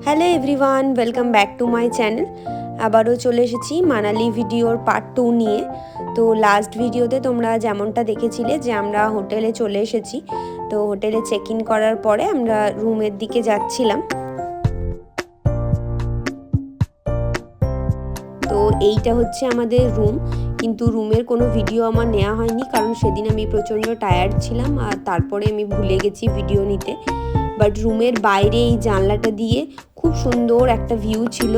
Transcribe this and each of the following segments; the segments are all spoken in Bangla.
Hello everyone, welcome back to my channel. আবারও চলে এসেছি মানালি ভিডিওর পার্ট 2 নিয়ে। তো লাস্ট ভিডিওতে তোমরা যেমনটা দেখেছিলে যে আমরা হোটেলে চলে এসেছি। তো হোটেলে চেক ইন করার পরে আমরা রুমের দিকে যাচ্ছিলাম। তো এইটা হচ্ছে আমাদের রুম, কিন্তু রুমের কোনো ভিডিও আমার নেওয়া হয়নি, কারণ সেদিন আমি প্রচণ্ড টায়ার্ড ছিলাম আর তারপরে আমি ভুলে গেছি ভিডিও নিতে। বাট রুমের বাইরে এই জানলাটা দিয়ে খুব সুন্দর একটা ভিউ ছিল।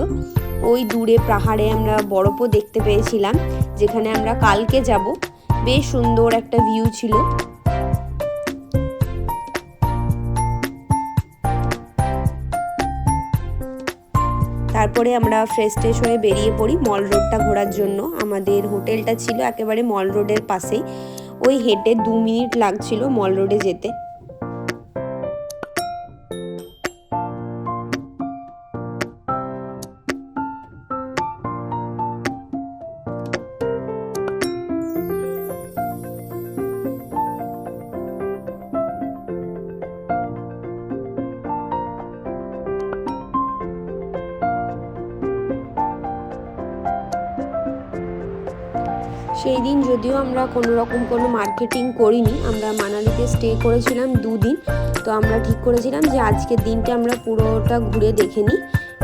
ওই দূরে পাহাড়ে আমরা বরফও দেখতে পেয়েছিলাম, যেখানে আমরা কালকে যাব। বেশ সুন্দর একটা ভিউ ছিল। তারপরে আমরা ফ্রেশ ট্রেশ হয়ে বেরিয়ে পড়ি মল রোডটা ঘোরার জন্য। আমাদের হোটেলটা ছিল একেবারে মল রোডের পাশেই, ওই হেঁটে 2 মিনিট লাগছিল মল রোডে যেতে। সেই দিন যদিও আমরা কোনো রকম কোনো মার্কেটিং করিনি, আমরা মানালিতে স্টে করেছিলাম 2 দিন। তো আমরা ঠিক করেছিলাম যে আজকের দিনটা আমরা পুরোটা ঘুরে দেখে নিই,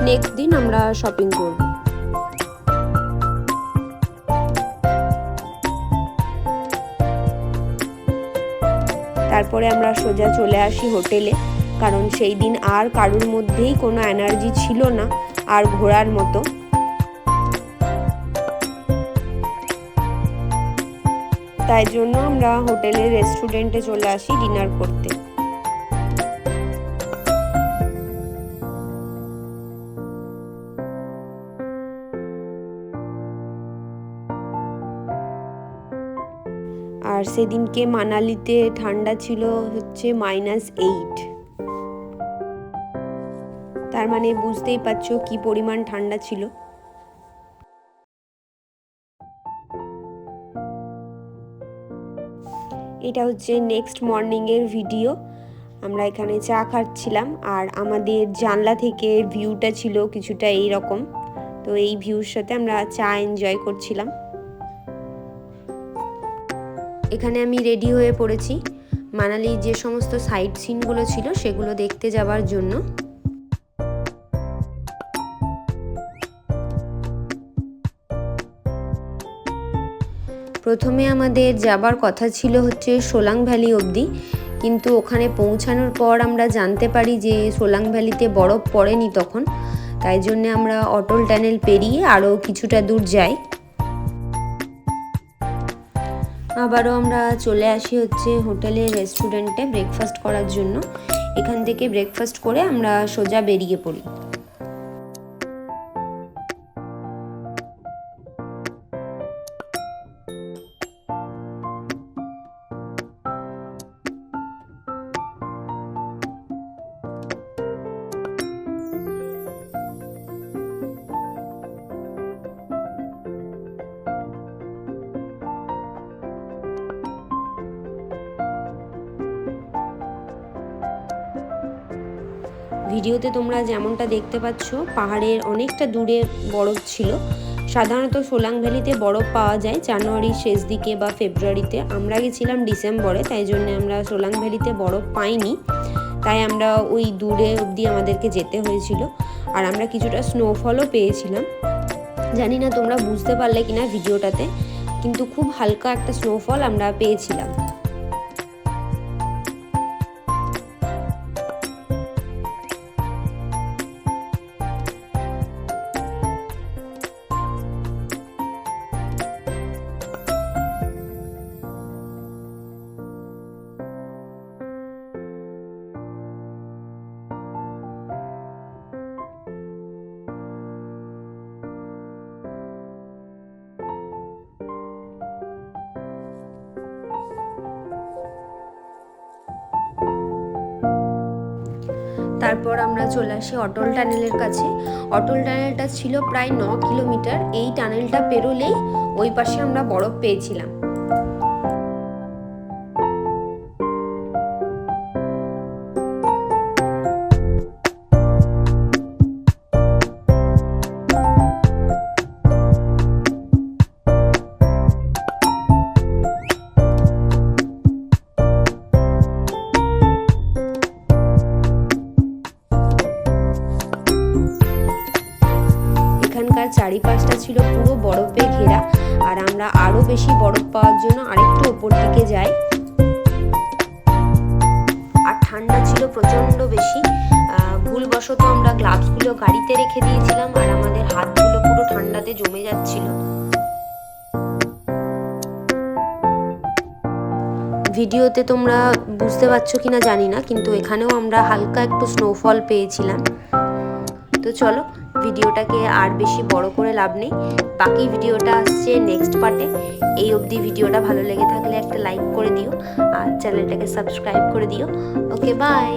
নেক্সট দিন আমরা শপিং করব। তারপরে আমরা সোজা চলে আসি হোটেলে, কারণ সেই দিন আর কারোর মধ্যেই কোনো এনার্জি ছিল না আর ঘোরার মতো। তাই জন্য আমরা হোটেলের রেস্টুরেন্টে চলে আসি ডিনার করতে। আর সেদিনকে মানালিতে ঠান্ডা ছিল হচ্ছে -8। তার মানে বুঝতেই পারছো কি পরিমাণ ঠান্ডা ছিল। এটা হচ্ছে নেক্সট মর্নিংয়ের ভিডিও। আমরা এখানে চা খাচ্ছিলাম আর আমাদের জানলা থেকে ভিউটা ছিল কিছুটা এই রকম। তো এই ভিউর সাথে আমরা চা এনজয় করছিলাম। এখানে আমি রেডি হয়ে পড়েছি মানালির যে সমস্ত সাইট সিনগুলো ছিল সেগুলো দেখতে যাওয়ার জন্য। প্রথমে আমাদের যাবার কথা ছিল হচ্ছে সোলাং ভ্যালি অবধি, কিন্তু ওখানে পৌঁছানোর পর আমরা জানতে পারি যে সোলাং ভ্যালিতে বরফ পড়েনি তখন। তাই জন্যে আমরা অটল টানেল পেরিয়ে আরও কিছুটা দূর যাই। আবারও আমরা চলে আসি হচ্ছে হোটেলের রেস্টুরেন্টে ব্রেকফাস্ট করার জন্য। এখান থেকে ব্রেকফাস্ট করে আমরা সোজা বেরিয়ে পড়ি। ভিডিওতে তোমরা যেমনটা দেখতে পাচ্ছ পাহাড়ের অনেকটা দূরে বরফ ছিল। সাধারণত সোলাং ভ্যালিতে বরফ পাওয়া যায় জানুয়ারির শেষ দিকে বা ফেব্রুয়ারিতে। আমরা গেছিলাম ডিসেম্বরে, তাই জন্য আমরা সোলাং ভ্যালিতে বরফ পাইনি। তাই আমরা ওই দূরে অবধি আমাদেরকে যেতে হয়েছিল। আর আমরা কিছুটা স্নোফলও পেয়েছিলাম। জানি না তোমরা বুঝতে পারলে কিনা ভিডিওটাতে, কিন্তু খুব হালকা একটা স্নোফল আমরা পেয়েছিলাম। তারপর আমরা চলে আসি অটল টানেলের কাছে। অটল টানেলটা ছিল প্রায় 9 কিলোমিটার। এই টানেলটা পেরোলেই ওই পাশে আমরা বরফ পেয়েছিলাম। চারিপাশটা ছিল পুরো বরফে ঘেরা। আর আমরা আরও বেশি বরফ পাওয়ার জন্য আরেকটু ওপর দিকে যাই। আর ঠান্ডা ছিল প্রচণ্ড বেশি। ভুলবশত আমরা গ্লাভসগুলো গাড়িতে রেখে দিয়েছিলাম আর আমাদের হাতগুলো পুরো ঠান্ডাতে জমে যাচ্ছিল। ভিডিওতে তোমরা বুঝতে পারছো কিনা জানি না, কিন্তু এখানেও আমরা হালকা একটু স্নোফল পেয়েছিলাম। তো চলো, ভিডিওটাকে আর বেশি বড় করে লাভ নেই, বাকি ভিডিওটা আসছে নেক্সট পার্টে। এই অবধি ভিডিওটা ভালো লেগে থাকলে একটা লাইক করে দিও আর চ্যানেলটাকে সাবস্ক্রাইব করে দিও। ওকে, বাই।